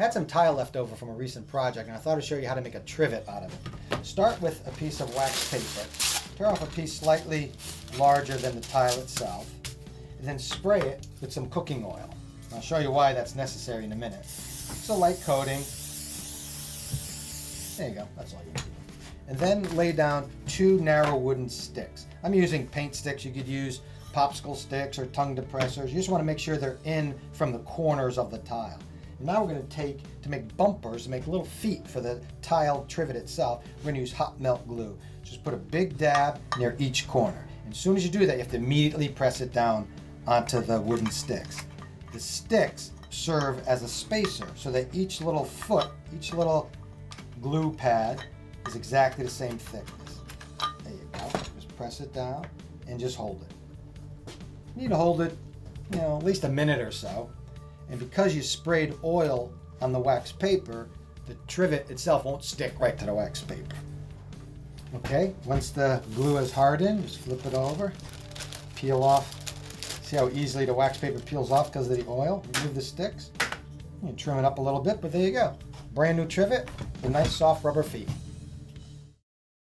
I had some tile left over from a recent project, and I thought I'd show you how to make a trivet out of it. Start with a piece of wax paper. Tear off a piece slightly larger than the tile itself, and then spray it with some cooking oil. I'll show you why that's necessary in a minute. It's a light coating. There you go, that's all you need. And then lay down 2 narrow wooden sticks. I'm using paint sticks. You could use popsicle sticks or tongue depressors. You just want to make sure they're in from the corners of the tile. And now we're going to make bumpers, to make little feet for the tile trivet itself, we're going to use hot melt glue. Just put a big dab near each corner. And as soon as you do that, you have to immediately press it down onto the wooden sticks. The sticks serve as a spacer so that each little foot, each little glue pad is exactly the same thickness. There you go. Just press it down and just hold it. You need to hold it, at least a minute or so. And because you sprayed oil on the wax paper, the trivet itself won't stick right to the wax paper. Okay, once the glue is hardened, just flip it over, peel off. See how easily the wax paper peels off because of the oil? Remove the sticks. You can trim it up a little bit, but there you go. Brand new trivet with nice soft rubber feet.